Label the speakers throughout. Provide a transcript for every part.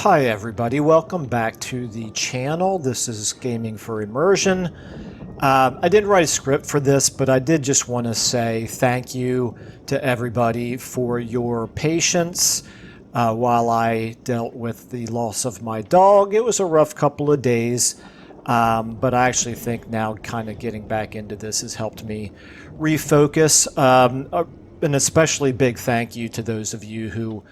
Speaker 1: Hi everybody, welcome back to the channel. This is Gaming for Immersion. I didn't write a script for this, but I did just want to say thank you to everybody for your patience while I dealt with the loss of my dog. It was a rough couple of days, but I actually think now kind of getting back into this has helped me refocus. An especially big thank you to those of you who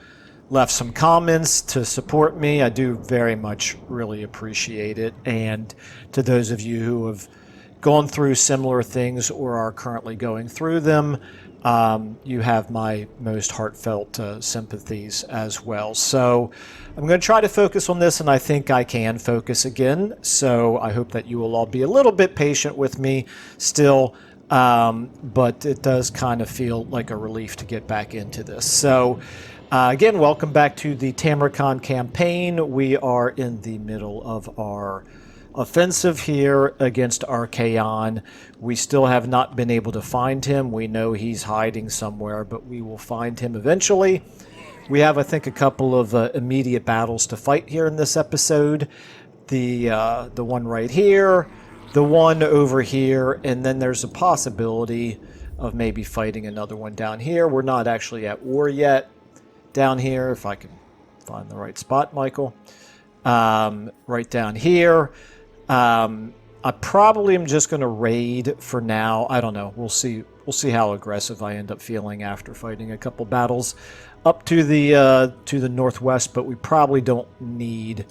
Speaker 1: left some comments to support me. I do very much really appreciate it. And to those of you who have gone through similar things or are currently going through them, you have my most heartfelt sympathies as well. So I'm going to try to focus on this, and I think I can focus again. So I hope that you will all be a little bit patient with me still. But it does kind of feel like a relief to get back into this. So again, welcome back to the Tamurkhan campaign. We are in the middle of our offensive here against Archaon. We still have not been able to find him. We know he's hiding somewhere, but we will find him eventually. We have, I think, a couple of immediate battles to fight here in this episode. The one right here, the one over here, and then there's a possibility of maybe fighting another one down here. We're not actually at war yet. Down here, if I can find the right spot, Michael. Right down here. I probably am just going to raid for now. I don't know. We'll see. We'll see how aggressive I end up feeling after fighting a couple battles up to the northwest. But we probably don't need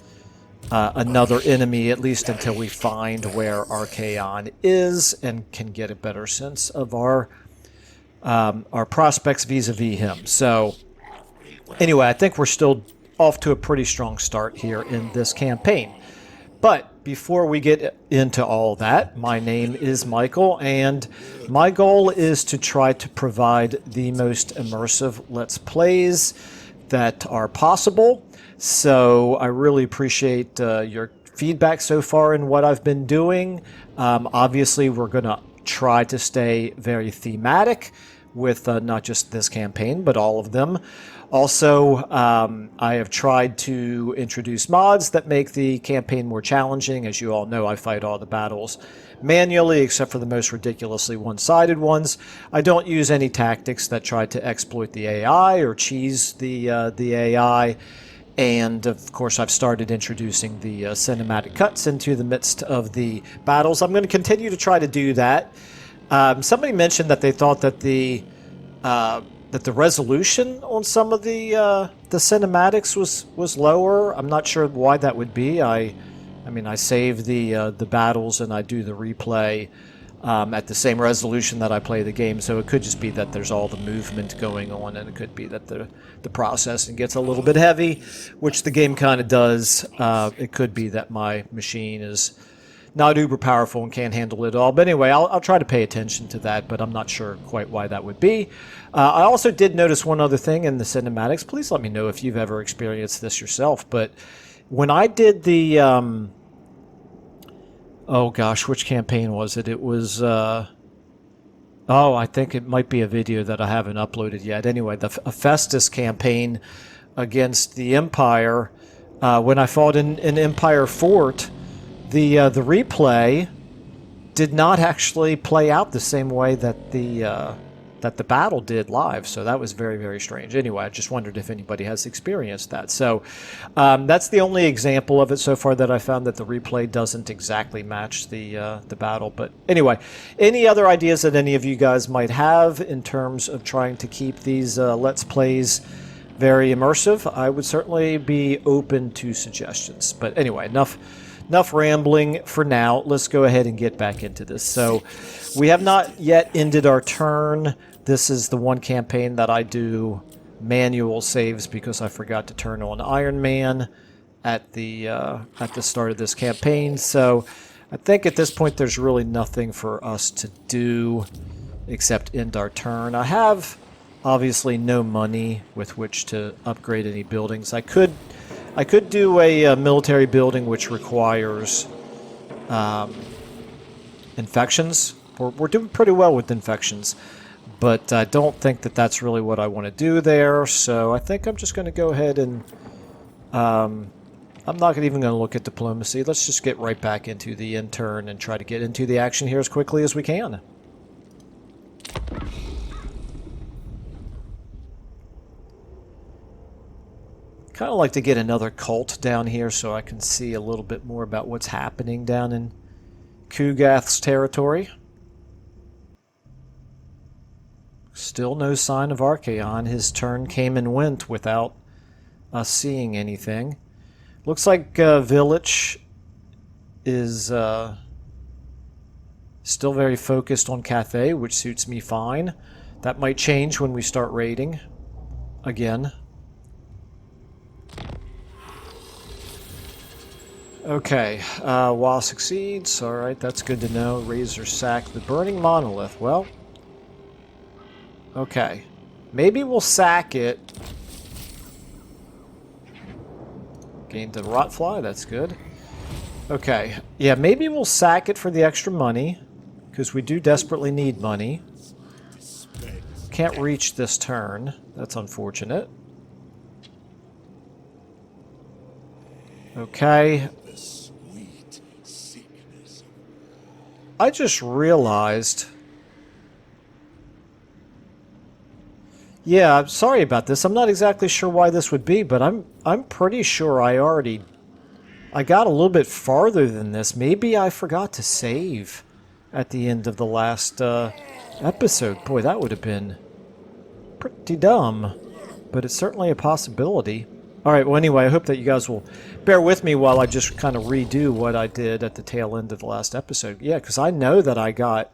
Speaker 1: another enemy, at least until we find where Archaon is and can get a better sense of our prospects vis-a-vis him. So anyway, I think we're still off to a pretty strong start here in this campaign. But before we get into all that, my name is Michael, and my goal is to try to provide the most immersive Let's Plays that are possible. So I really appreciate your feedback so far in what I've been doing. Obviously, we're going to try to stay very thematic with not just this campaign, but all of them. Also, I have tried to introduce mods that make the campaign more challenging. As you all know, I fight all the battles manually, except for the most ridiculously one-sided ones. I don't use any tactics that try to exploit the AI or cheese the AI. And, of course, I've started introducing the cinematic cuts into the midst of the battles. I'm going to continue to try to do that. Somebody mentioned that they thought that the resolution on some of the cinematics was lower. I'm not sure why that would be. I mean, I save the battles and I do the replay at the same resolution that I play the game, so it could just be that there's all the movement going on, and it could be that the processing gets a little bit heavy, which the game kind of does. It could be that my machine is not uber powerful and can't handle it all. But anyway, I'll try to pay attention to that, but I'm not sure quite why that would be. I also did notice one other thing in the cinematics. Please let me know if you've ever experienced this yourself. But when I did the... oh gosh, which campaign was it? It was... oh, I think it might be a video that I haven't uploaded yet. Anyway, the Festus campaign against the Empire, when I fought in Empire Fort, the replay did not actually play out the same way that the battle did live, so that was very, very strange. Anyway, I just wondered if anybody has experienced that. So that's the only example of it so far that I found, that the replay doesn't exactly match the battle. But anyway, any other ideas that any of you guys might have in terms of trying to keep these Let's Plays very immersive, I would certainly be open to suggestions. But anyway, enough rambling for now. Let's go ahead and get back into this. So we have not yet ended our turn. This is the one campaign that I do manual saves because I forgot to turn on Iron Man at the start of this campaign. So I think at this point there's really nothing for us to do except end our turn. I have obviously no money with which to upgrade any buildings. I could do a military building which requires infections. We're doing pretty well with infections, but I don't think that that's really what I want to do there. So I think I'm just going to go ahead and I'm not even going to look at diplomacy. Let's just get right back into the intern and try to get into the action here as quickly as we can. Kind of like to get another cult down here so I can see a little bit more about what's happening down in Kugath's territory. Still no sign of Archaon. His turn came and went without us seeing anything. Looks like Village is still very focused on Cathay, which suits me fine. That might change when we start raiding again. Okay, Wa succeeds. Alright, that's good to know. Razor sack the Burning Monolith. Well, okay. Maybe we'll sack it. Gained the Rotfly, that's good. Okay, yeah, maybe we'll sack it for the extra money, because we do desperately need money. Can't reach this turn. That's unfortunate. Okay. I just realized... Yeah, I'm sorry about this. I'm not exactly sure why this would be, but I'm pretty sure I got a little bit farther than this. Maybe I forgot to save at the end of the last episode. Boy, that would have been pretty dumb, but it's certainly a possibility. Alright, well anyway, I hope that you guys will bear with me while I just kind of redo what I did at the tail end of the last episode. Yeah, because I know that I got...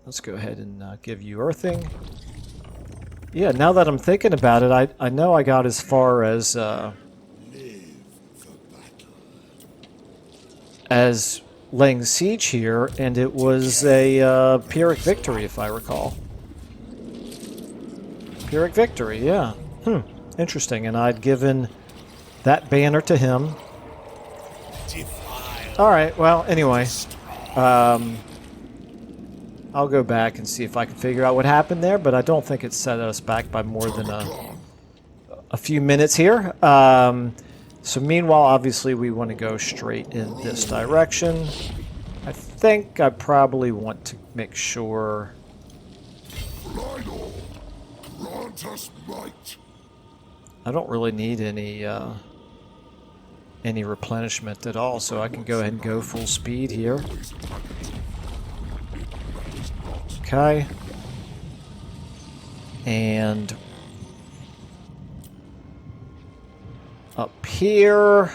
Speaker 1: Let's go ahead and give you Earthing. Yeah, now that I'm thinking about it, I know I got as far as laying siege here, and it was a Pyrrhic victory, if I recall. Pyrrhic victory, yeah. Interesting, and I'd given that banner to him. Alright, well, anyway. I'll go back and see if I can figure out what happened there, but I don't think it set us back by more than a few minutes here. So meanwhile, obviously, we want to go straight in this direction. I think I probably want to make sure... I don't really need any replenishment at all, so I can go ahead and go full speed here. Okay. And up here.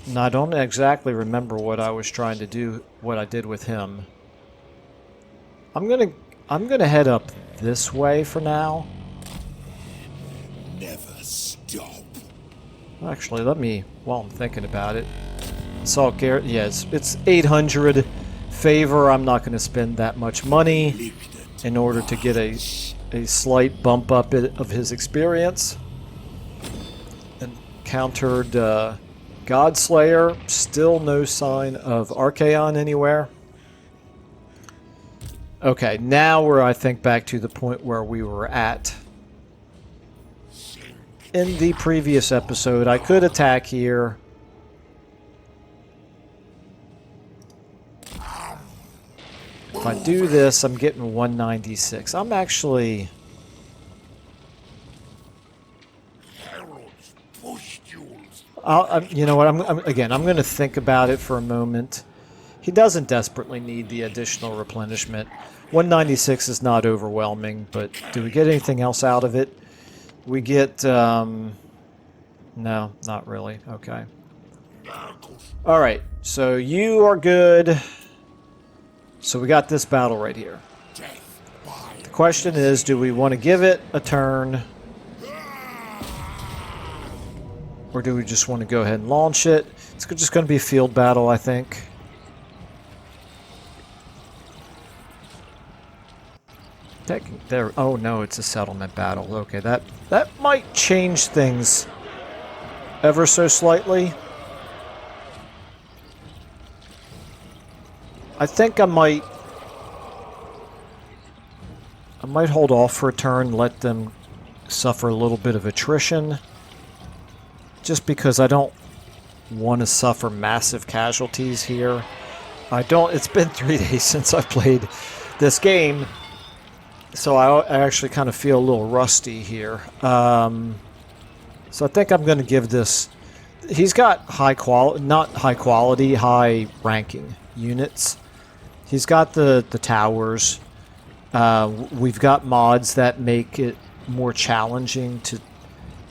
Speaker 1: Now, I don't exactly remember what I was trying to do, what I did with him. I'm gonna head up this way for now.
Speaker 2: Never stop.
Speaker 1: Actually, let me, while I'm thinking about it. Salt Garrett, yes, it's 800 favor. I'm not going to spend that much money in order to get a slight bump up of his experience. Encountered Godslayer, still no sign of Archaon anywhere. Okay, now we're, I think, back to the point where we were at in the previous episode. I could attack here. If I do this, I'm getting 196. I'm actually... you know what? I'm going to think about it for a moment. He doesn't desperately need the additional replenishment. 196 is not overwhelming, but do we get anything else out of it? We get... no, not really. Okay. Alright, so you are good. So we got this battle right here. The question is, do we want to give it a turn? Or do we just want to go ahead and launch it? It's just going to be a field battle, I think. There. Oh no, it's a settlement battle. Okay, that might change things ever so slightly. I think I might hold off for a turn, let them suffer a little bit of attrition, just because I don't want to suffer massive casualties here. It's been 3 days since I played this game, so I actually kind of feel a little rusty here. So I think I'm going to give this... He's got high quality, not high quality, high ranking units. He's got the towers. We've got mods that make it more challenging to,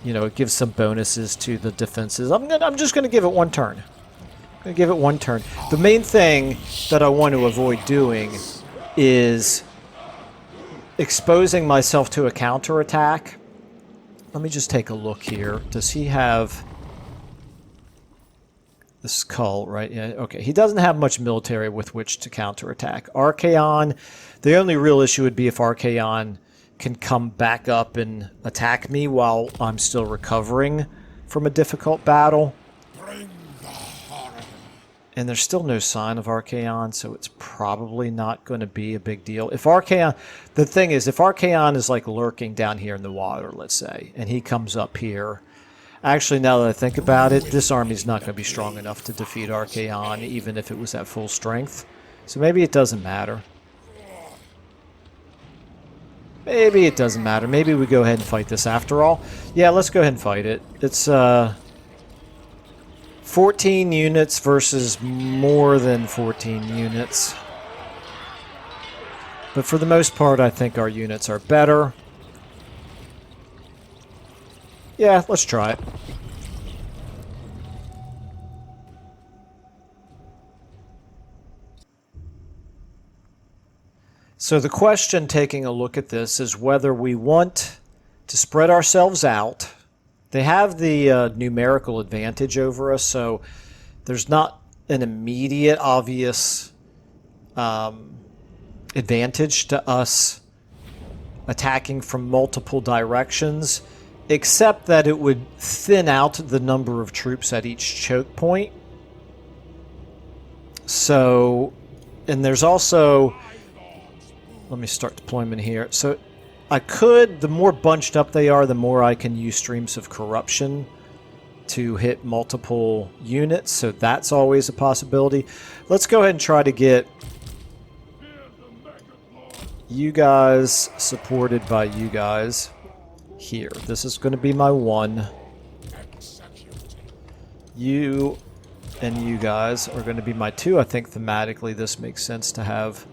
Speaker 1: you know, it gives some bonuses to the defenses. I'm just going to give it 1 turn. I'm going to give it 1 turn. The main thing that I want to avoid doing is exposing myself to a counterattack. Let me just take a look here. Does he have the skull, right? Yeah, okay. He doesn't have much military with which to counterattack. Archaon, the only real issue would be if Archaon can come back up and attack me while I'm still recovering from a difficult battle. And there's still no sign of Archaon, so it's probably not going to be a big deal. If Archaon, the thing is, if Archaon is like lurking down here in the water, let's say, and he comes up here, actually, now that I think about it, this army's not going to be strong enough to defeat Archaon, even if it was at full strength. So maybe it doesn't matter. Maybe it doesn't matter. Maybe we go ahead and fight this after all. Yeah, let's go ahead and fight it. It's 14 units versus more than 14 units. But for the most part, I think our units are better. Yeah, let's try it. So the question taking a look at this is whether we want to spread ourselves out. They have the numerical advantage over us, so there's not an immediate obvious advantage to us attacking from multiple directions, except that it would thin out the number of troops at each choke point. So, and there's also, let me start deployment here. So I could, the more bunched up they are, the more I can use streams of corruption to hit multiple units, so that's always a possibility. Let's go ahead and try to get you guys supported by you guys here. This is going to be my 1. You and you guys are going to be my 2. I think thematically this makes sense to have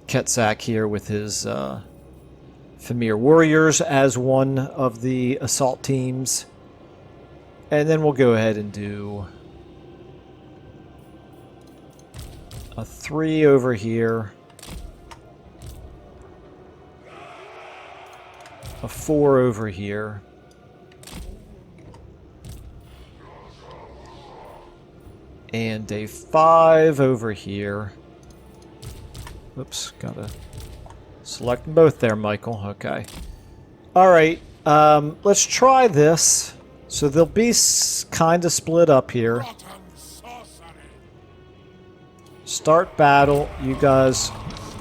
Speaker 1: Ketzak here with his Famir warriors as one of the assault teams. And then we'll go ahead and do a 3 over here, a 4 over here, and a 5 over here. Oops, gotta select them both there, Michael. Okay. Alright, let's try this. So they'll be kind of split up here. Start battle. You guys,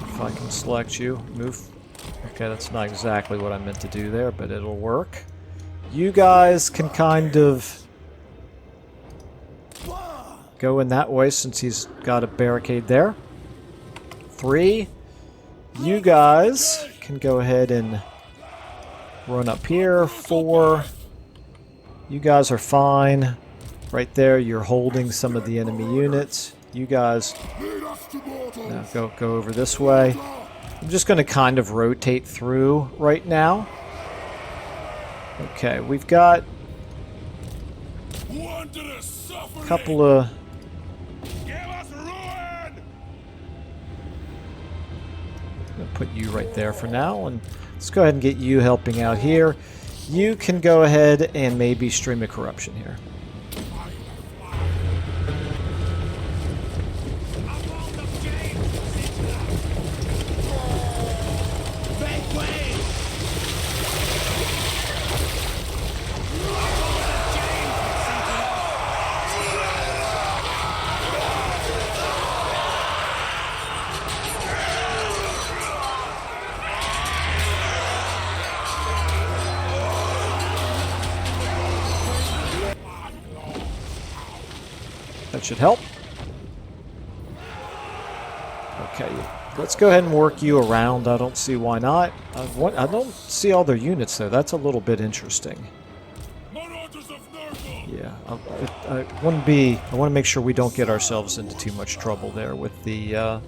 Speaker 1: if I can select you, move. Okay, that's not exactly what I meant to do there, but it'll work. You guys can kind of go in that way since he's got a barricade there. 3. You guys can go ahead and run up here. 4. You guys are fine. Right there, you're holding some of the enemy units. You guys now go over this way. I'm just going to kind of rotate through right now. Okay, we've got a couple of... Put you right there for now, and let's go ahead and get you helping out here. You can go ahead and maybe stream a corruption here. That should help. Okay, let's go ahead and work you around. I don't see why not. I don't see all their units, though. That's a little bit interesting. Yeah, I want to make sure we don't get ourselves into too much trouble there with the...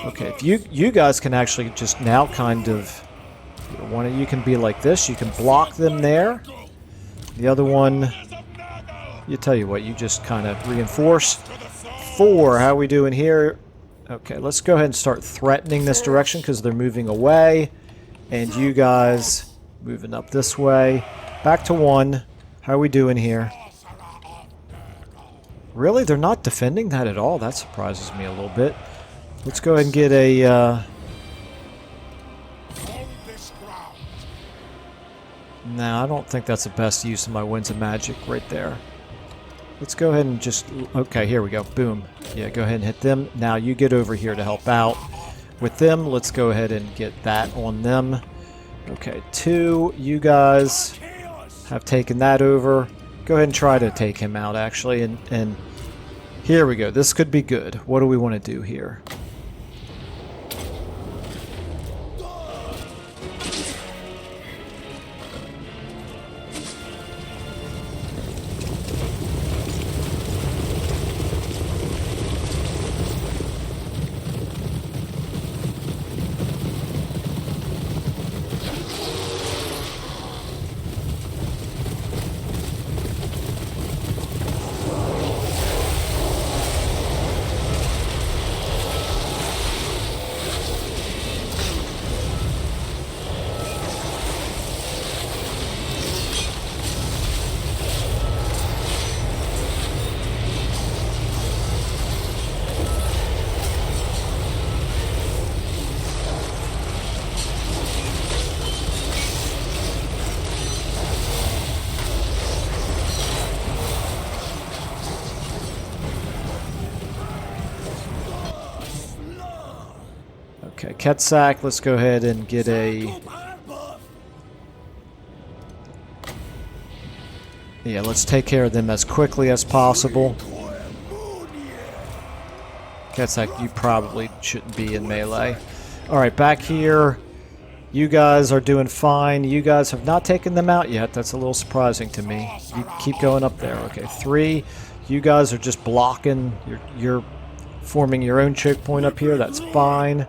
Speaker 1: Okay, if you guys can actually just now kind of... One of you can be like this. You can block them there. The other one... You tell you what, you just kind of reinforce. 4, how are we doing here? Okay, let's go ahead and start threatening this direction because they're moving away. And you guys moving up this way. Back to 1. How are we doing here? Really? They're not defending that at all? That surprises me a little bit. Let's go ahead and get a... No, I don't think that's the best use of my Winds of Magic right there. Let's go ahead and just... Okay, here we go. Boom. Yeah, go ahead and hit them. Now you get over here to help out with them. Let's go ahead and get that on them. Okay, 2. You guys have taken that over. Go ahead and try to take him out, actually. And here we go. This could be good. What do we want to do here? Okay, Ketsak, let's go ahead and get a... Yeah, let's take care of them as quickly as possible. Ketsak, you probably shouldn't be in melee. Alright, back here. You guys are doing fine. You guys have not taken them out yet. That's a little surprising to me. You keep going up there. Okay, 3. You guys are just blocking. You're forming your own choke point up here. That's fine.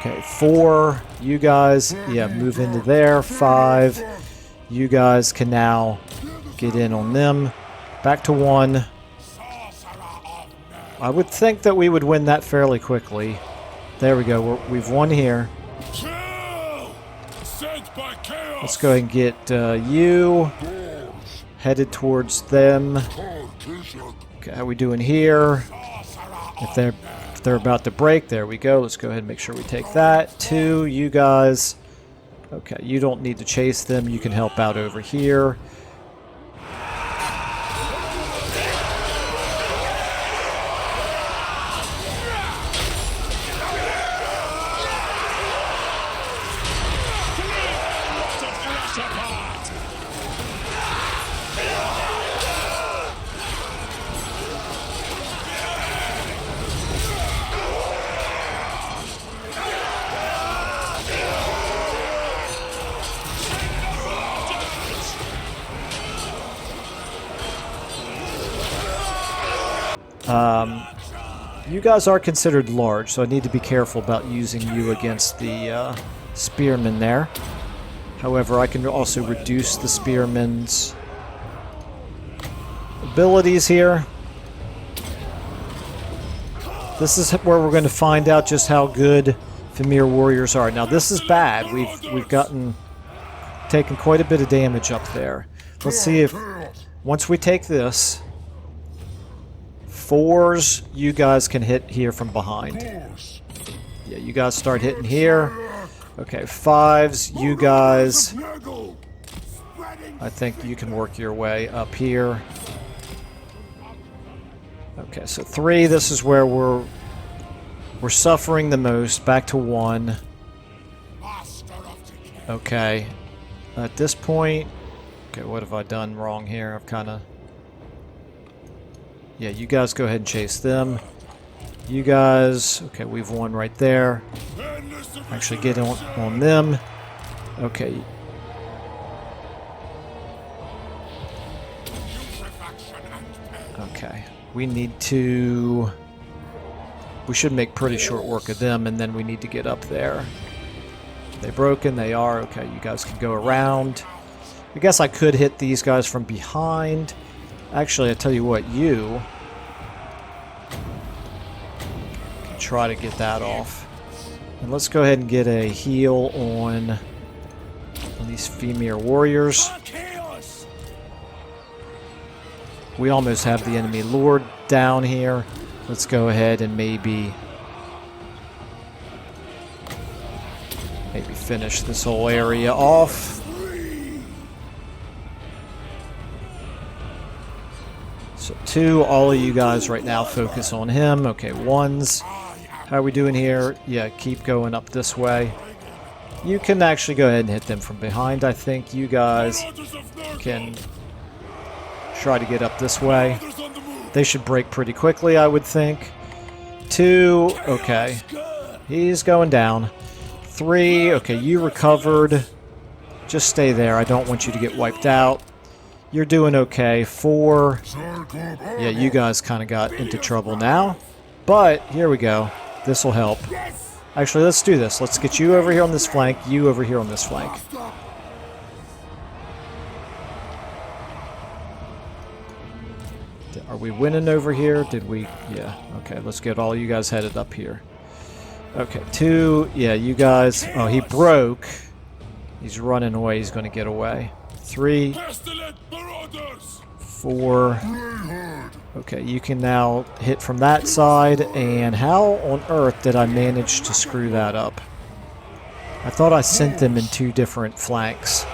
Speaker 1: Okay, 4. You guys, yeah, move into there. 5. You guys can now get in on them. Back to 1. I would think that we would win that fairly quickly. There we go. We've won here. Let's go ahead and get you headed towards them. Okay, how are we doing here? If they're about to break, there we go. Let's go ahead and make sure we take that. 2, you guys. Okay, you don't need to chase them. You can help out over here. You guys are considered large, so I need to be careful about using you against the spearmen there. However, I can also reduce the spearmen's abilities here. This is where we're going to find out just how good Fimir warriors are. Now, this is bad. We've taken quite a bit of damage up there. Let's see if once we take this. 4s, you guys can hit here from behind. Yeah, you guys start hitting here. Okay, 5s, you guys. I think you can work your way up here. Okay, so 3, this is where we're suffering the most. Back to 1. Okay. At this point... Okay, what have I done wrong here? I've kind of... Yeah, you guys go ahead and chase them. You guys... Okay, we've won right there. Actually, get on them. Okay. Okay. We need to... We should make pretty short work of them, and then we need to get up there. They broken? They are. Okay, you guys can go around. I guess I could hit these guys from behind. Actually, I tell you what, you can try to get that off. And let's go ahead and get a heal on these Femir warriors. We almost have the enemy lord down here. Let's go ahead and maybe finish this whole area off. So 2, all of you guys right now focus on him. Okay, 1s. How are we doing here? Yeah, keep going up this way. You can actually go ahead and hit them from behind. I think you guys can try to get up this way. They should break pretty quickly, I would think. 2, okay. He's going down. 3, okay, you recovered. Just stay there. I don't want you to get wiped out. You're doing okay. 4, yeah, you guys kind of got into trouble now. But, here we go. This will help. Actually, let's do this. Let's get you over here on this flank, you over here on this flank. Are we winning over here? Did we? Yeah. Okay, let's get all you guys headed up here. Okay, 2. Yeah, you guys... Oh, he broke. He's running away. He's going to get away. 3. 4. Okay, you can now hit from that side. And how on earth did I manage to screw that up? I thought I sent them in 2 different flanks.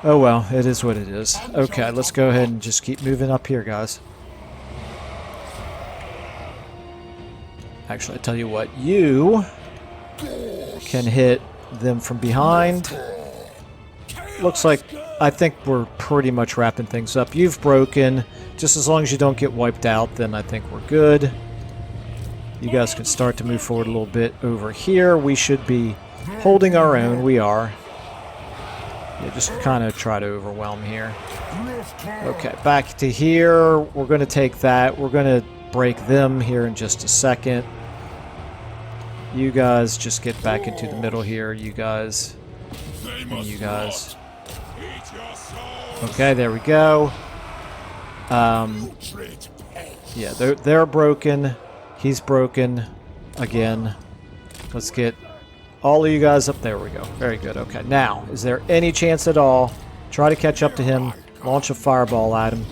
Speaker 1: Oh well, it is what it is. Okay, let's go ahead and just keep moving up here, guys. Actually, I tell you what, you can hit them from behind. Looks like, I think we're pretty much wrapping things up. You've broken. Just as long as you don't get wiped out, then I think we're good. You guys can start to move forward a little bit over here. We should be holding our own. We are. Yeah, just kind of try to overwhelm here. Okay, back to here. We're going to take that. We're going to break them here in just a second. You guys just get back into the middle here. You guys. And you guys. Okay, there we go. Yeah, they're broken. He's broken. Again. Let's get... all of you guys up there. We go. Very good. Okay. Now, is there any chance at all? Try to catch up to him. Launch a fireball at him.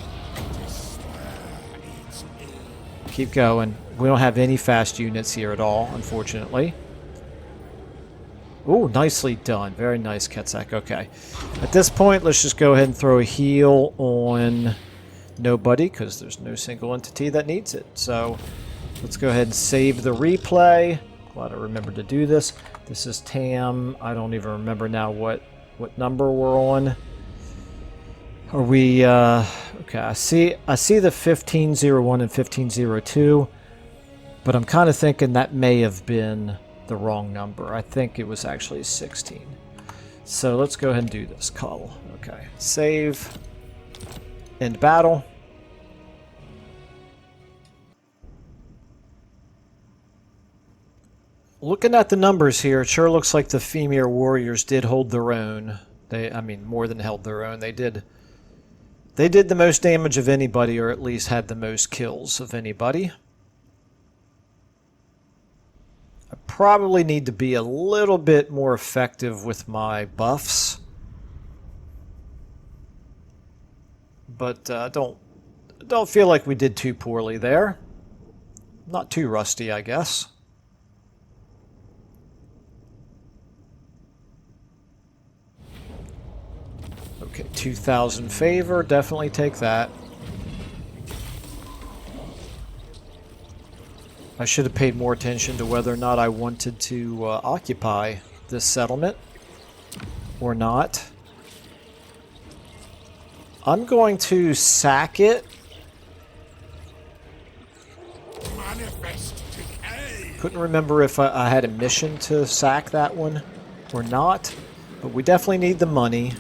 Speaker 1: Keep going. We don't have any fast units here at all, unfortunately. Ooh, nicely done. Very nice, Ketsak. Okay. At this point, let's just go ahead and throw a heal on nobody, because there's no single entity that needs it. So, let's go ahead and save the replay. Glad I remembered to do this. This is Tam. I don't even remember now what number we're on. Are we... okay, I see the 1501 and 1502, but I'm kind of thinking that may have been the wrong number. I think it was actually 16. So let's go ahead and do this. Cull. Okay. Save. End battle. Looking at the numbers here, it sure looks like the Femir warriors did hold their own. I mean, more than held their own. They did the most damage of anybody, or at least had the most kills of anybody. I probably need to be a little bit more effective with my buffs. But don't feel like we did too poorly there. Not too rusty, I guess. Okay, 2,000 favor. Definitely take that. I should have paid more attention to whether or not I wanted to occupy this settlement or not. I'm going to sack it Couldn't remember if I had a mission to sack that one or not, but we definitely need the money.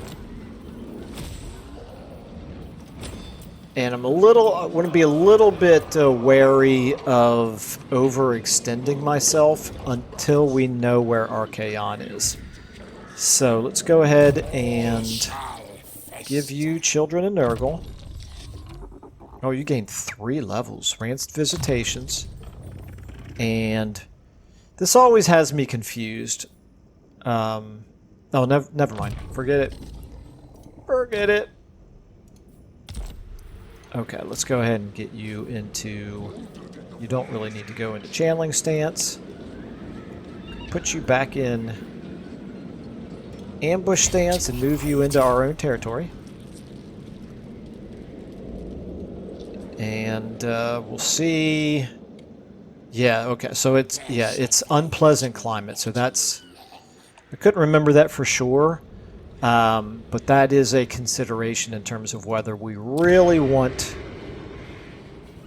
Speaker 1: And I want to be a little bit wary of overextending myself until we know where Archaon is. So let's go ahead and give you Children of Nurgle. Oh, you gained 3 levels. Rancid Visitations. And this always has me confused. Oh, never mind. Forget it. Forget it. Okay, let's go ahead and get you into... You don't really need to go into channeling stance. Put you back in ambush stance and move you into our own territory. And we'll see... Yeah, okay, so it's unpleasant climate, so that's... I couldn't remember that for sure. But that is a consideration in terms of whether we really want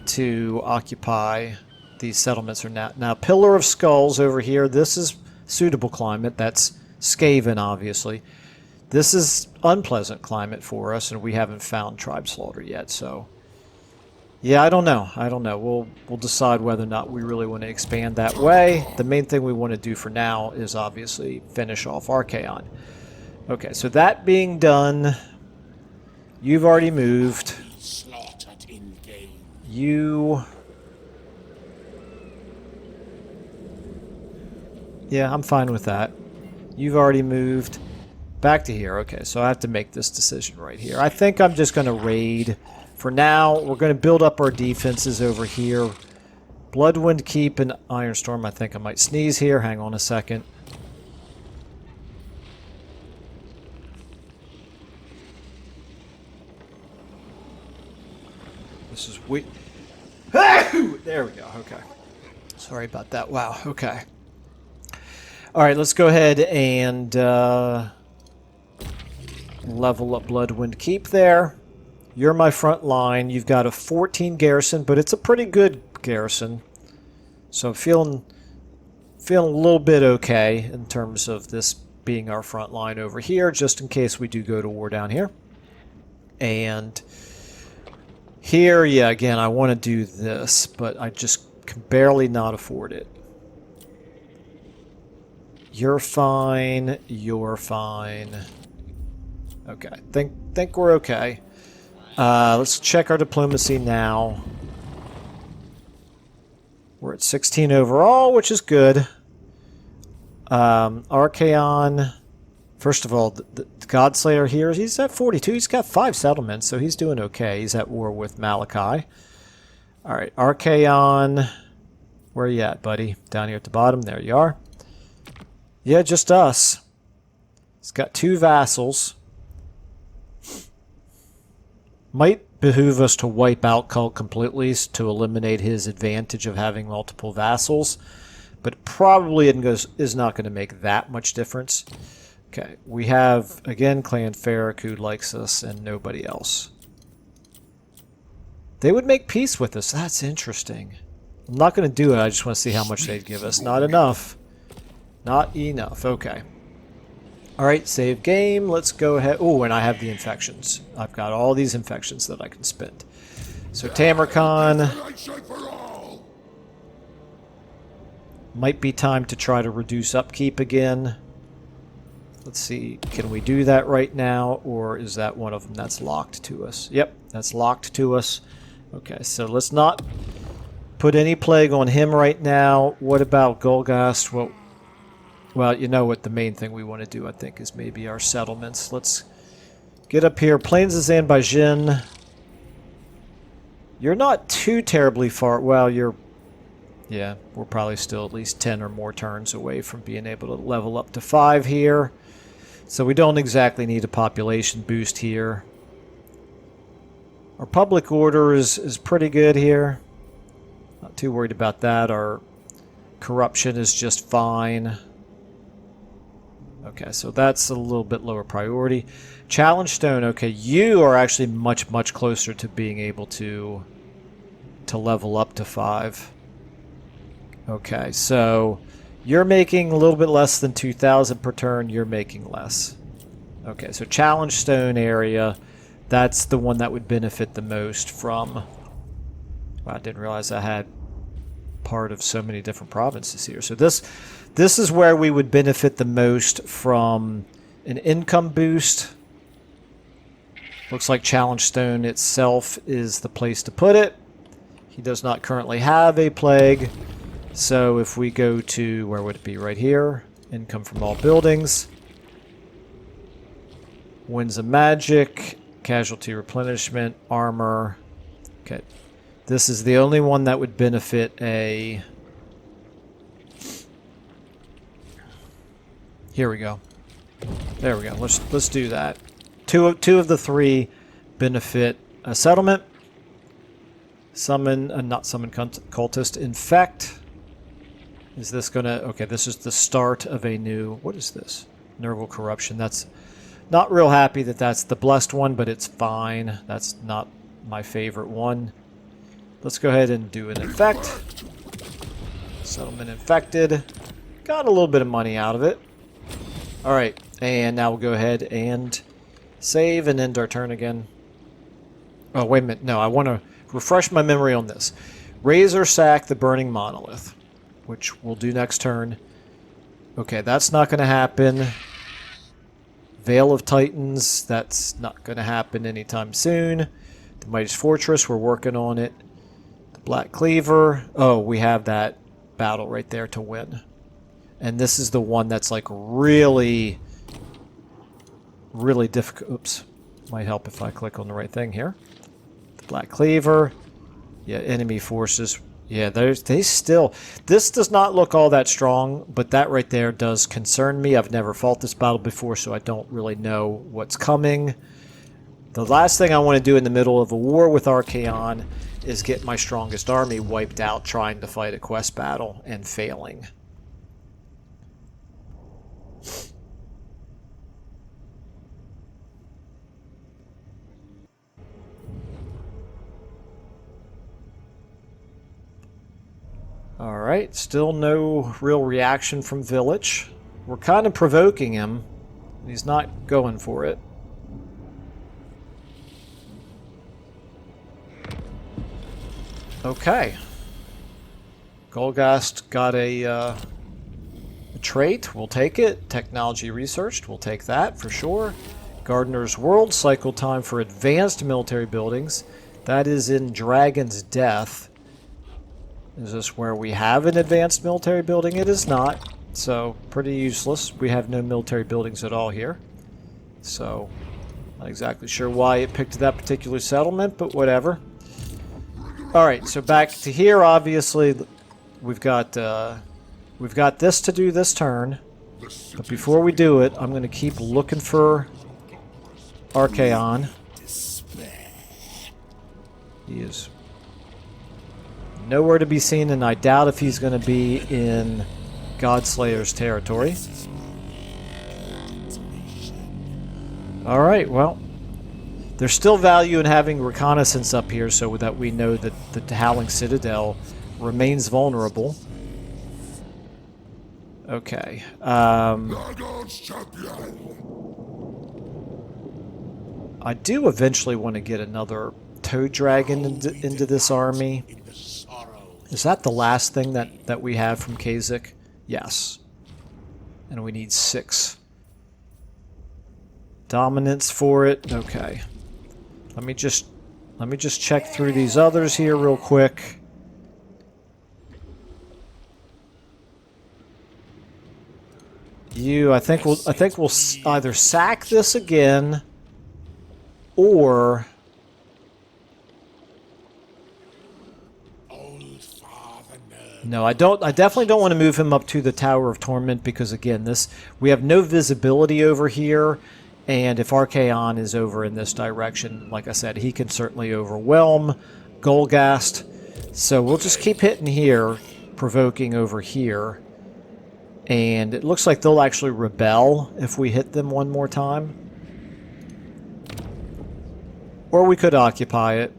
Speaker 1: to occupy these settlements or not. Now, Pillar of Skulls over here, this is suitable climate. That's Skaven, obviously. This is unpleasant climate for us, and we haven't found Tribe Slaughter yet, so... Yeah, I don't know. We'll decide whether or not we really want to expand that way. The main thing we want to do for now is obviously finish off Archaon. Okay, so that being done, you've already moved. You... Yeah, I'm fine with that. You've already moved back to here. Okay, so I have to make this decision right here. I think I'm just going to raid. For now, we're going to build up our defenses over here. Bloodwind Keep and Ironstorm. I think I might sneeze here. Hang on a second. This is we. There we go. Okay. Sorry about that. Wow. Okay. All right. Let's go ahead and level up Bloodwind Keep there. You're my front line. You've got a 14 garrison, but it's a pretty good garrison. So I'm feeling a little bit okay in terms of this being our front line over here, just in case we do go to war down here. And here, yeah, again, I want to do this, but I just can barely not afford it. You're fine. You're fine. Okay. Think we're okay. Let's check our diplomacy now. We're at 16 overall, which is good. Archaon, first of all, the Godslayer here, he's at 42. He's got 5 settlements, so he's doing okay. He's at war with Malachi. Alright, Archaon, where are you at, buddy? Down here at the bottom. There you are. Yeah, just us. He's got 2 vassals. Might behoove us to wipe out Cult completely to eliminate his advantage of having multiple vassals, but probably is not going to make that much difference. Okay, we have, again, Clan Ferric, who likes us, and nobody else. They would make peace with us. That's interesting. I'm not going to do it. I just want to see how much they'd give us. Not enough. Not enough. Okay. Alright, save game. Let's go ahead. Oh, and I have the infections. I've got all these infections that I can spend. So Tamurkhan. Might be time to try to reduce upkeep again. Let's see. Can we do that right now? Or is that one of them that's locked to us? Yep, that's locked to us. Okay, so let's not put any plague on him right now. What about Golgast? Well, you know what the main thing we want to do, I think, is maybe our settlements. Let's get up here. Plains of Zanbajin. You're not too terribly far. Well, you're... Yeah, we're probably still at least 10 or more turns away from being able to level up to 5 here. So we don't exactly need a population boost here. Our public order is pretty good here. Not too worried about that. Our corruption is just fine. Okay, so that's a little bit lower priority. Challenge Stone, okay, you are actually much, much closer to being able to level up to 5. Okay, so you're making a little bit less than 2,000 per turn. You're making less. Okay, so challenge stone area. That's the one that would benefit the most from... Wow, I didn't realize I had part of so many different provinces here. So this is where we would benefit the most from an income boost. Looks like challenge stone itself is the place to put it. He does not currently have a plague. So if we go to, where would it be? Right here. Income from all buildings. Winds of magic. Casualty replenishment. Armor. Okay. This is the only one that would benefit a... Here we go. There we go. Let's do that. Two of the three benefit a settlement. Summon, not summon cultist. Infect. Is this gonna... Okay, this is the start of a new... What is this? Nerval corruption. That's... Not real happy that that's the blessed one, but it's fine. That's not my favorite one. Let's go ahead and do an infect. Settlement infected. Got a little bit of money out of it. Alright, and now we'll go ahead and save and end our turn again. Oh, wait a minute. No, I want to refresh my memory on this. Raise or sack the burning monolith, which we'll do next turn. Okay, that's not going to happen. Veil of Titans, that's not going to happen anytime soon. The Mighty's Fortress, we're working on it. The Black Cleaver. Oh, we have that battle right there to win. And this is the one that's like really, really difficult. Oops. Might help if I click on the right thing here. The Black Cleaver. Yeah, enemy forces. Yeah, they still... This does not look all that strong, but that right there does concern me. I've never fought this battle before, so I don't really know what's coming. The last thing I want to do in the middle of a war with Archaon is get my strongest army wiped out trying to fight a quest battle and failing. Alright, still no real reaction from Village. We're kind of provoking him. He's not going for it. Okay. Golgast got a trait. We'll take it. Technology researched. We'll take that for sure. Gardener's World. Cycle time for advanced military buildings. That is in Dragon's Death. Is this where we have an advanced military building? It is not. So, pretty useless. We have no military buildings at all here. So, not exactly sure why it picked that particular settlement, but whatever. Alright, so back to here, obviously, we've got this to do this turn. But before we do it, I'm going to keep looking for Archaon. He is nowhere to be seen, and I doubt if he's going to be in Godslayer's territory. Alright, well, there's still value in having reconnaissance up here so that we know that the Howling Citadel remains vulnerable. Okay. I do eventually want to get another Toad Dragon into this army. Is that the last thing that we have from Kasich? Yes. And we need 6. Dominance for it. Okay. Let me just check through these others here real quick. I think we'll either sack this again or no, I definitely don't want to move him up to the Tower of Torment because again, we have no visibility over here, and if Archaon is over in this direction, like I said, he can certainly overwhelm Golgast. So we'll just keep hitting here, provoking over here. And it looks like they'll actually rebel if we hit them one more time. Or we could occupy it.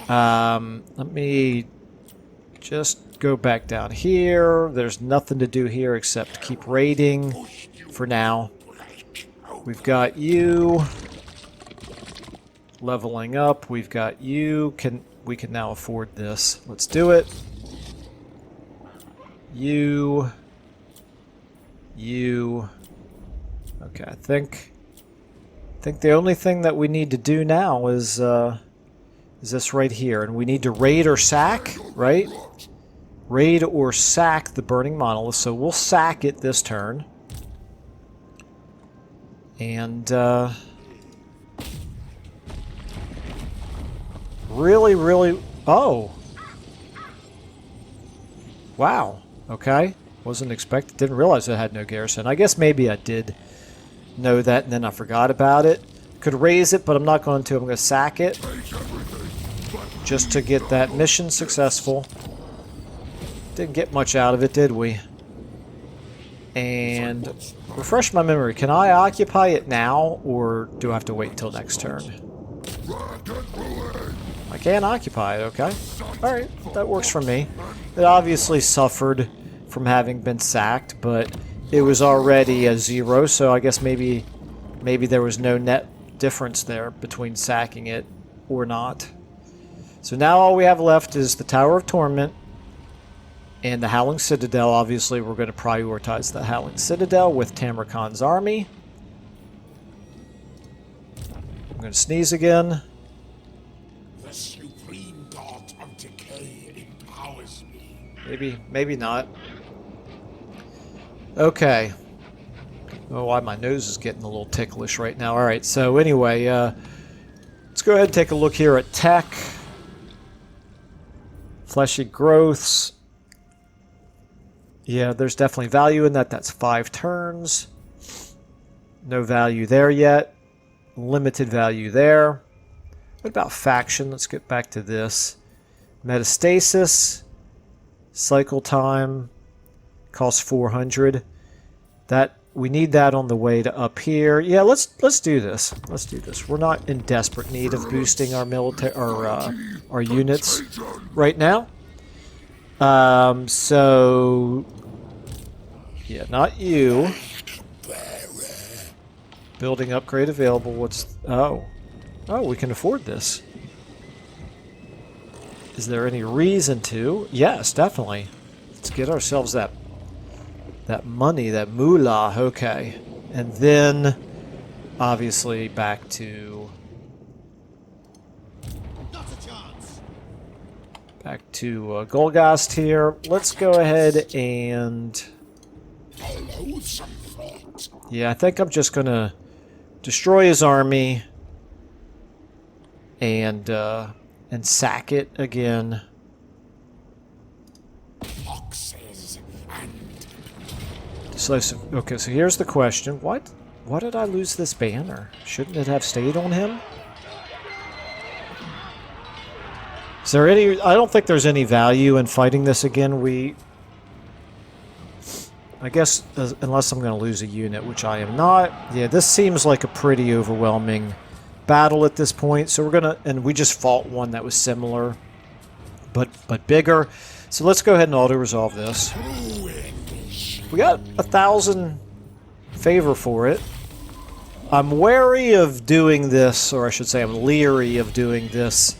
Speaker 1: Let me just go back down here. There's nothing to do here except keep raiding for now. We've got you leveling up. We've got you. We can now afford this. Let's do it. You. Okay, I think the only thing that we need to do now is this right here, and we need to raid or sack, right? Raid or sack the burning monolith. So we'll sack it this turn. And really, oh, wow. Okay, wasn't expected. Didn't realize it had no garrison. I guess maybe I did know that, and then I forgot about it. Could raise it, but I'm not going to. I'm going to sack it just to get that mission successful. Didn't get much out of it, did we? And refresh my memory. Can I occupy it now, or do I have to wait until next turn? I can occupy it, okay. Alright, that works for me. It obviously suffered from having been sacked, but it was already a 0, so I guess maybe there was no net difference there between sacking it or not. So now all we have left is the Tower of Torment and the Howling Citadel. Obviously, we're going to prioritize the Howling Citadel with Tamurkhan's army. I'm going to sneeze again.
Speaker 2: The supreme god of decay empowers me.
Speaker 1: Maybe not. Okay. Oh, why my nose is getting a little ticklish right now. Alright, so anyway, let's go ahead and take a look here at tech. Fleshy growths. Yeah, there's definitely value in that. That's 5 turns. No value there yet. Limited value there. What about faction? Let's get back to this. Metastasis. Cycle time. Costs 400. That we need that on the way to up here. Yeah, let's do this. Let's do this. We're not in desperate need of boosting our military our units right now. So yeah, not you. Building upgrade available. What's oh, we can afford this. Is there any reason to? Yes, definitely. Let's get ourselves that money, that moolah. Okay, and then obviously back to Golgast here. Let's go ahead and yeah, I think I'm just gonna destroy his army and sack it again. Decisive. Okay, so here's the question: why did I lose this banner? Shouldn't it have stayed on him? Is there any... I don't think there's any value in fighting this again. I guess, unless I'm going to lose a unit, which I am not. Yeah, this seems like a pretty overwhelming battle at this point. So we're going to... And we just fought one that was similar, but bigger. So let's go ahead and auto-resolve this. We got 1,000 favor for it. I'm wary of doing this, or I should say I'm leery of doing this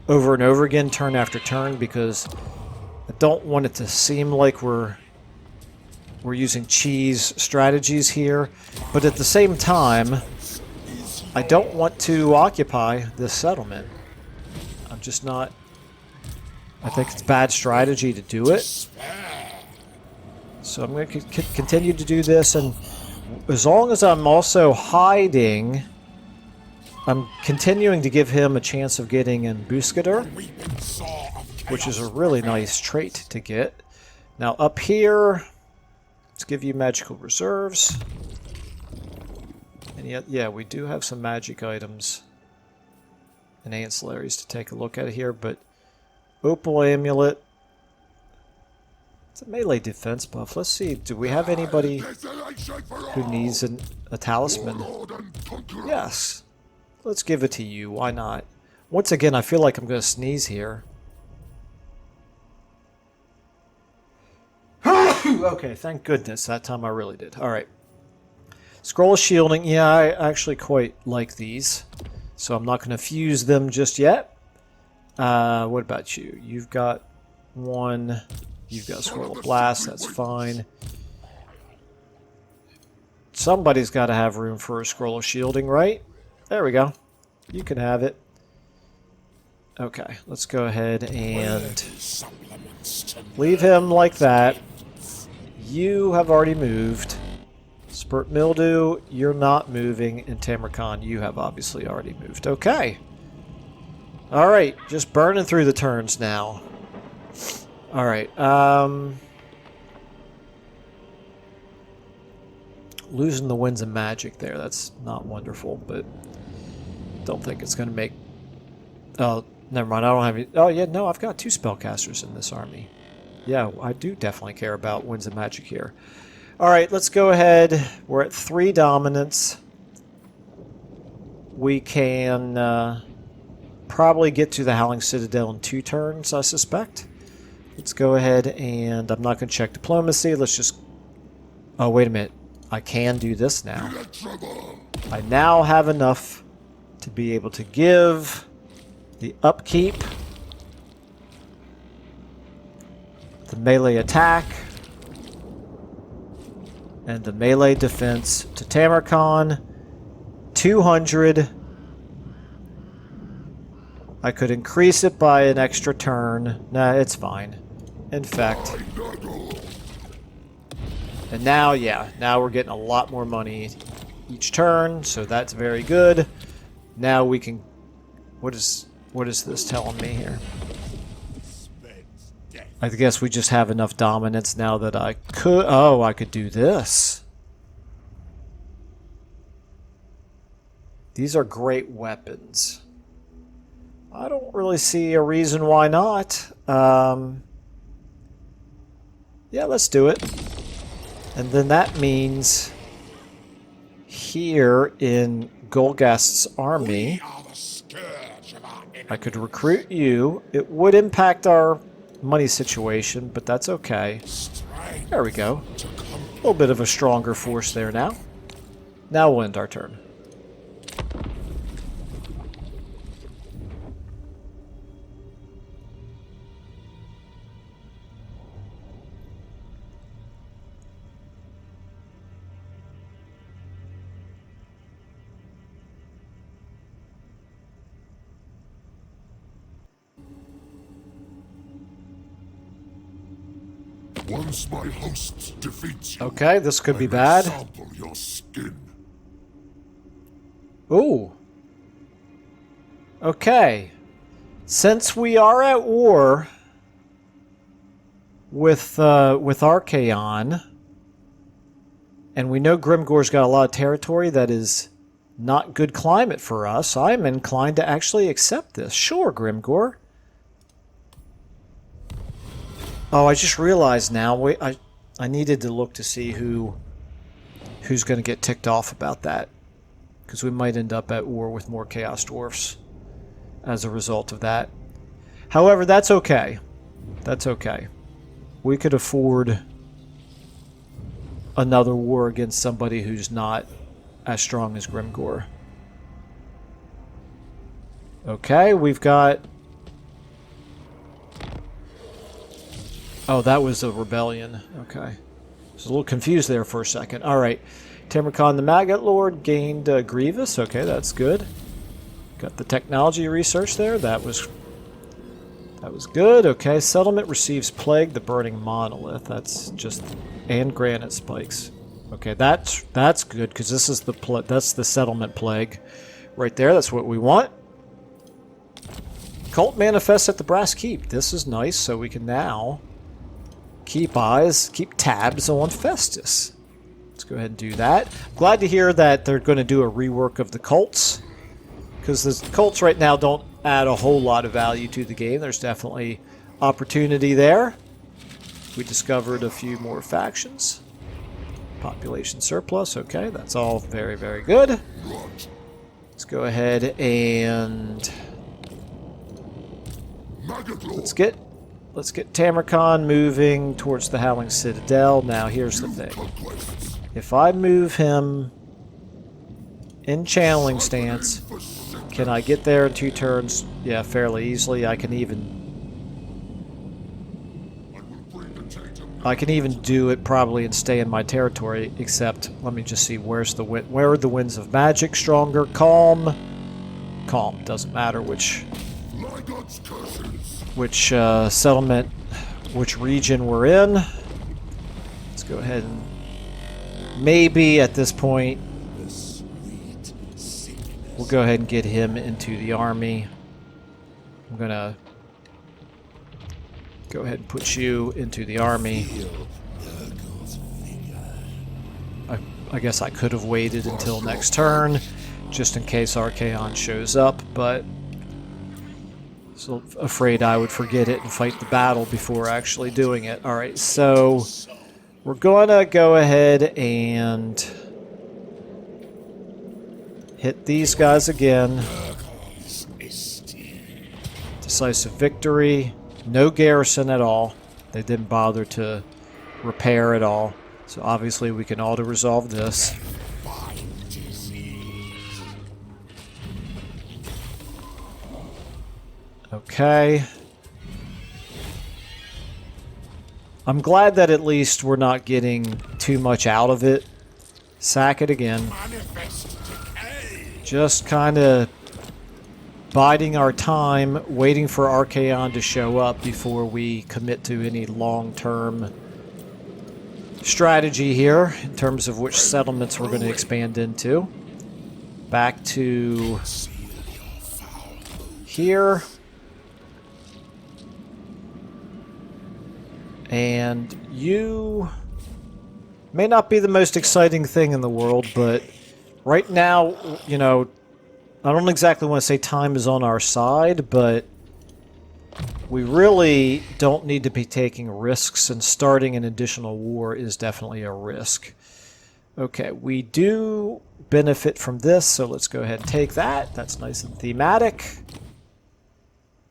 Speaker 1: over and over again, turn after turn, because I don't want it to seem like we're using cheese strategies here, but at the same time, I don't want to occupy this settlement. I'm just not... I think it's bad strategy to do it. So I'm going to continue to do this, and as long as I'm also hiding... I'm continuing to give him a chance of getting Embuscator, which is a really nice trait to get. Now up here, let's give you magical reserves. And yet, yeah, we do have some magic items and ancillaries to take a look at here, but Opal Amulet, it's a melee defense buff. Let's see, do we have anybody who needs a talisman? Yes. Let's give it to you. Why not? Once again, I feel like I'm going to sneeze here. Okay, thank goodness. That time I really did. Alright. Scroll of Shielding. Yeah, I actually quite like these. So I'm not going to fuse them just yet. What about you? You've got one. You've got Scroll of Blast. That's fine. Somebody's got to have room for a Scroll of Shielding, right? There we go. You can have it. Okay, let's go ahead and leave him like that. You have already moved. Spurt Mildew, you're not moving. And Tamurkhan, you have obviously already moved. Okay. Alright, just burning through the turns now. Alright, losing the Winds of Magic there. That's not wonderful, but don't think it's going to make... Oh, never mind. I don't have any... Oh, yeah, no, I've got 2 spellcasters in this army. Yeah, I do definitely care about Winds of Magic here. Alright, let's go ahead. We're at 3 dominance. We can probably get to the Howling Citadel in 2 turns, I suspect. Let's go ahead and... I'm not going to check diplomacy. Let's just... Oh, wait a minute. I can do this now. I now have enough to be able to give the upkeep, the melee attack, and the melee defense to Tamurkhan. 200. I could increase it by an extra turn. Nah, it's fine. In fact... And now, yeah, now we're getting a lot more money each turn, so that's very good. Now we can... What is this telling me here? I guess we just have enough dominance now that I could... Oh, I could do this. These are great weapons. I don't really see a reason why not. Yeah, let's do it. And then that means here in Golgast's army, I could recruit you. It would impact our money situation, but that's okay. There we go. A little bit of a stronger force there now. Now we'll end our turn.
Speaker 2: Once my host defeats you,
Speaker 1: okay, this could be bad.
Speaker 2: sample your skin.
Speaker 1: Ooh. Okay. Since we are at war with Archaon, and we know Grimgor's got a lot of territory that is not good climate for us, I'm inclined to actually accept this. Sure, Grimgor. Oh, I just realized now. Wait, I needed to look to see who's going to get ticked off about that, because we might end up at war with more Chaos Dwarfs as a result of that. However, that's okay. That's okay. We could afford another war against somebody who's not as strong as Grimgor. Okay, we've got... Oh, that was a rebellion. Okay. I was a little confused there for a second. Alright. Tamurkhan the Maggot Lord gained Grievous. Okay, that's good. Got the technology research there. That was good. Okay, settlement receives Plague, the Burning Monolith. That's just... And Granite Spikes. Okay, that's good, because this is that's the settlement plague. Right there, that's what we want. Cult manifests at the Brass Keep. This is nice, so we can now... keep tabs on Festus. Let's go ahead and do that. Glad to hear that they're going to do a rework of the cults, because the cults right now don't add a whole lot of value to the game. There's definitely opportunity there. We discovered a few more factions. Population surplus. Okay, that's all very, very good. Let's go ahead and let's get let's get Tamurkhan moving towards the Howling Citadel. Now, here's the thing. If I move him in channeling stance, can I get there in 2 turns? Yeah, fairly easily. I can even do it probably and stay in my territory, except let me just see where are the winds of magic stronger? Calm. Calm. Doesn't matter which settlement, which region we're in. Let's go ahead and maybe at this point we'll go ahead and get him into the army. I'm gonna go ahead and put you into the army. I guess I could have waited until next turn, just in case Archaon shows up, but so afraid I would forget it and fight the battle before actually doing it. Alright, so we're gonna go ahead and hit these guys again. Decisive victory. No garrison at all. They didn't bother to repair at all. So obviously we can auto-resolve this. Okay. I'm glad that at least we're not getting too much out of it. Sack it again. Just kind of biding our time, waiting for Archaon to show up before we commit to any long-term strategy here in terms of which settlements we're going to expand into. Back to here. And you may not be the most exciting thing in the world, but right now, you know, I don't exactly want to say time is on our side, but we really don't need to be taking risks, and starting an additional war is definitely a risk. Okay, we do benefit from this, so let's go ahead and take that. That's nice and thematic.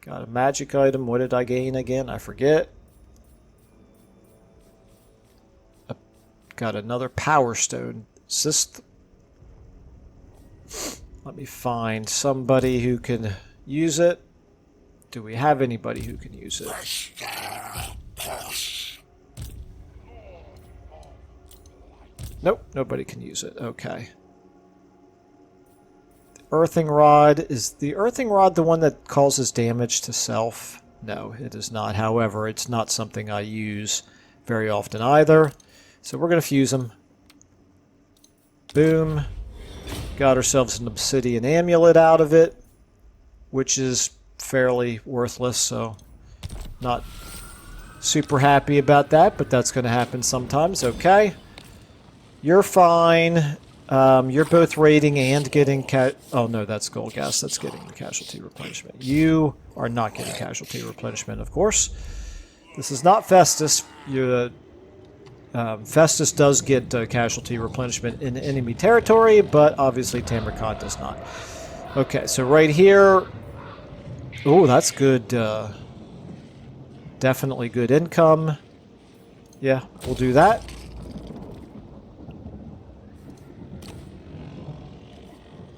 Speaker 1: Got a magic item. What did I gain again? I forget. Got another power stone. Is this... Let me find somebody who can use it. Do we have anybody who can use it? Nope, nobody can use it. Okay. Earthing Rod. Is the Earthing Rod the one that causes damage to self? No, it is not. However, it's not something I use very often either. So we're going to fuse them. Boom. Got ourselves an obsidian amulet out of it, which is fairly worthless, so not super happy about that, but that's going to happen sometimes. Okay. You're fine. You're both raiding and getting oh no, that's gold gas. That's getting casualty replenishment. You are not getting casualty replenishment, of course. This is not Festus. Festus does get casualty replenishment in enemy territory, but obviously Tamurkhan does not. Okay, so right here... Oh, that's good. Definitely good income. Yeah, we'll do that.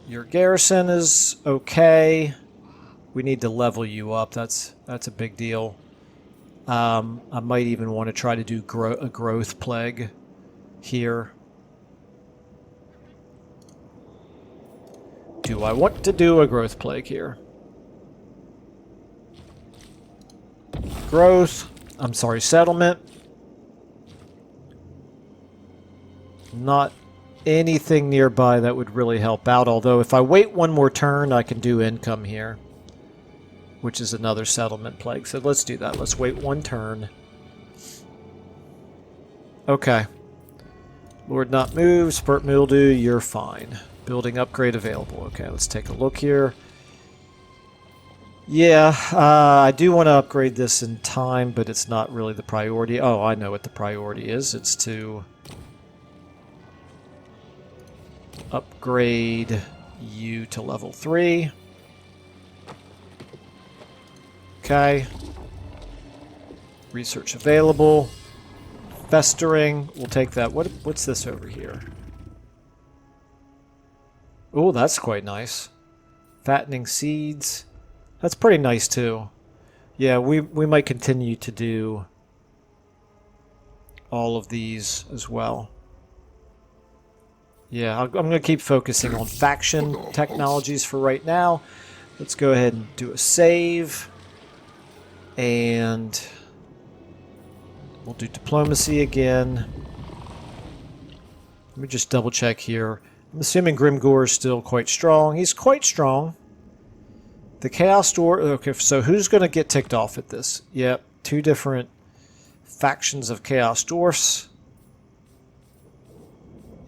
Speaker 1: Your garrison is okay. We need to level you up. That's a big deal. I might even want to try to do a growth plague here. Do I want to do a growth plague here? Growth. I'm sorry, settlement. Not anything nearby that would really help out, although if I wait one more turn, I can do income here, which is another settlement plague. So let's do that. Let's wait one turn. Okay. Lord not moved. Spurt mildew, you're fine. Building upgrade available. Okay, let's take a look here. Yeah, I do want to upgrade this in time, but it's not really the priority. Oh, I know what the priority is. It's to upgrade you to level 3. Okay. Research available. Festering. We'll take that. What's this over here? Oh, that's quite nice. Fattening seeds. That's pretty nice too. Yeah, we might continue to do all of these as well. Yeah, I'm going to keep focusing on faction technologies for right now. Let's go ahead and do a save. And we'll do diplomacy again. Let me just double check here. I'm assuming Grimgor is still quite strong. He's quite strong. The Chaos Dwarf... Okay, so who's going to get ticked off at this? Yep, 2 different factions of Chaos Dwarfs.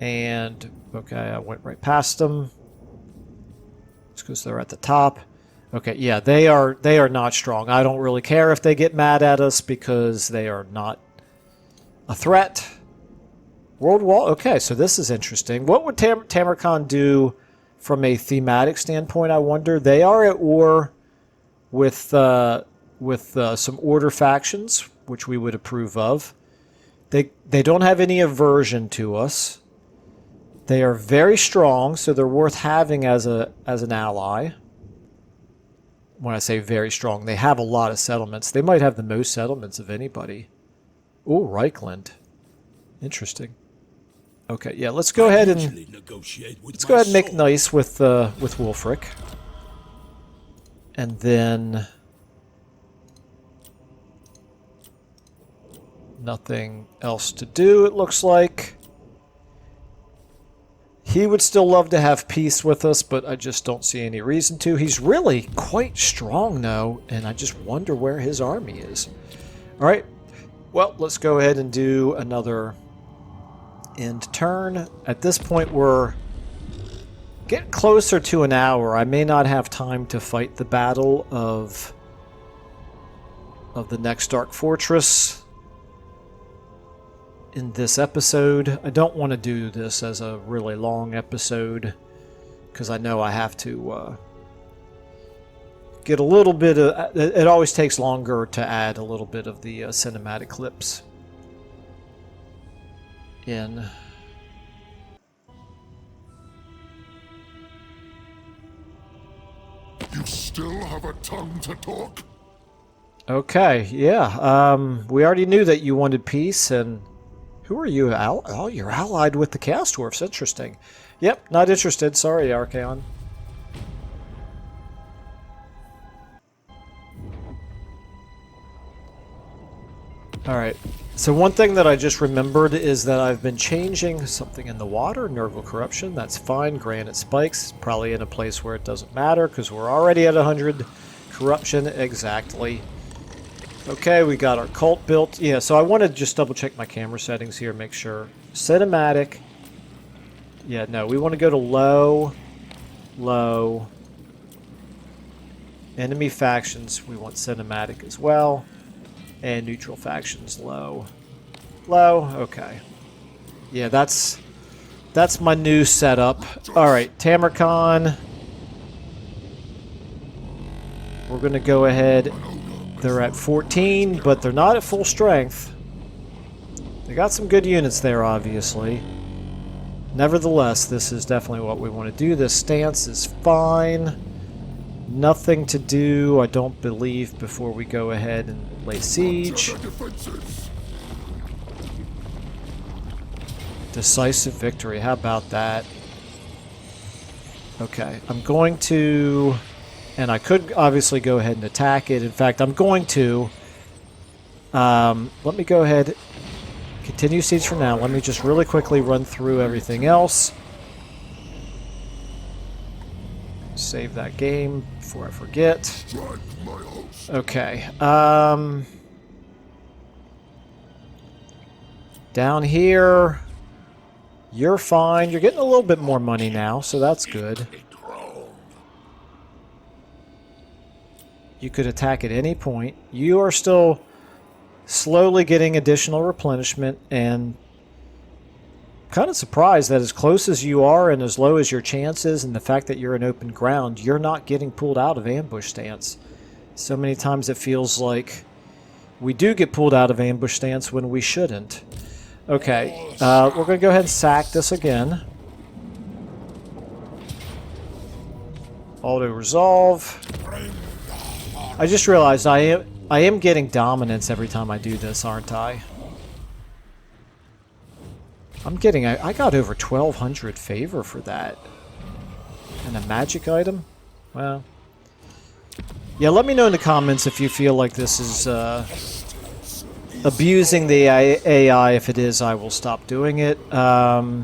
Speaker 1: And, okay, I went right past them. It's because they're at the top. Okay, yeah, they are not strong. I don't really care if they get mad at us because they are not a threat. World Wall. Okay, so this is interesting. What would Tamurkhan do from a thematic standpoint, I wonder? They are at war with some Order factions, which we would approve of. They don't have any aversion to us. They are very strong, so they're worth having as an ally. When I say very strong, they have a lot of settlements. They might have the most settlements of anybody. Oh, Reichland. Interesting. Okay, yeah, let's go ahead and make nice with Wulfric. And then nothing else to do, it looks like. He would still love to have peace with us, but I just don't see any reason to. He's really quite strong, though, and I just wonder where his army is. All right, well, let's go ahead and do another end turn. At this point, we're getting closer to an hour. I may not have time to fight the battle of the next Dark Fortress in this episode. I don't want to do this as a really long episode because I know I have to get a little bit of... It always takes longer to add a little bit of the cinematic clips in.
Speaker 2: You still have a tongue to talk?
Speaker 1: Okay, yeah. We already knew that you wanted peace, and who are you? Oh, you're allied with the Chaos Dwarfs. Interesting. Yep, not interested. Sorry, Archaon. Alright, so one thing that I just remembered is that I've been changing something in the water. Nerval Corruption, that's fine. Granite Spikes, probably in a place where it doesn't matter because we're already at 100 corruption. Exactly. Okay, we got our cult built. Yeah, so I want to just double check my camera settings here, make sure. Cinematic. Yeah, no, we want to go to low, low. Enemy factions, we want cinematic as well. And neutral factions, low. Low, okay. Yeah, that's my new setup. Alright, Tamurkhan. We're going to go ahead. They're at 14, but they're not at full strength. They got some good units there, obviously. Nevertheless, this is definitely what we want to do. This stance is fine. Nothing to do, I don't believe, before we go ahead and lay siege. Decisive victory, how about that? Okay, I'm going to... And I could obviously go ahead and attack it. In fact, I'm going to... let me go ahead... Continue siege for now. Let me just really quickly run through everything else. Save that game before I forget. Okay. Down here, you're fine. You're getting a little bit more money now, so that's good. You could attack at any point. You are still slowly getting additional replenishment, and kind of surprised that as close as you are and as low as your chances and the fact that you're in open ground, you're not getting pulled out of ambush stance. So many times it feels like we do get pulled out of ambush stance when we shouldn't. Okay, we're going to go ahead and sack this again. Auto-resolve. I just realized I am getting dominance every time I do this, aren't I? I got over 1,200 favor for that. And a magic item? Well... yeah, let me know in the comments if you feel like this is abusing the AI. If it is, I will stop doing it. I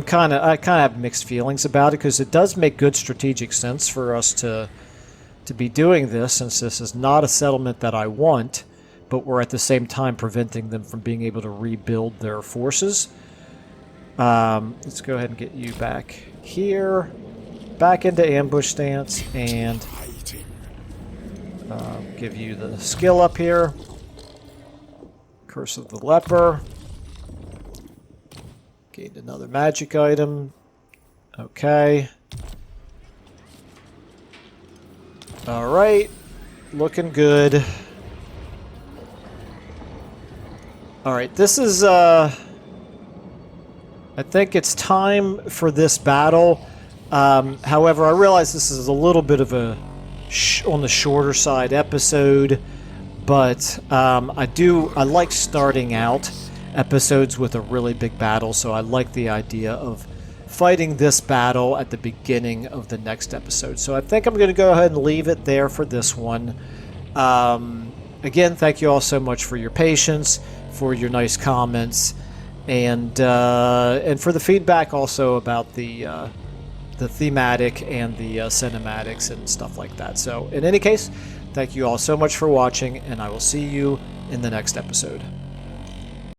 Speaker 1: kind of have mixed feelings about it because it does make good strategic sense for us to be doing this, since this is not a settlement that I want, but we're at the same time preventing them from being able to rebuild their forces. Let's go ahead and get you back here, back into ambush stance, and give you the skill up here. Curse of the Leper. Gained another magic item. Okay. Alright. Looking good. Alright, this is, I think it's time for this battle. However, I realize this is a little bit of a on the shorter side episode, but I like starting out episodes with a really big battle, so I like the idea of fighting this battle at the beginning of the next episode. So I think I'm going to go ahead and leave it there for this one. Again, thank you all so much for your patience, for your nice comments, and for the feedback also about the thematic and the cinematics and stuff like that. So in any case, thank you all so much for watching, and I will see you in the next episode.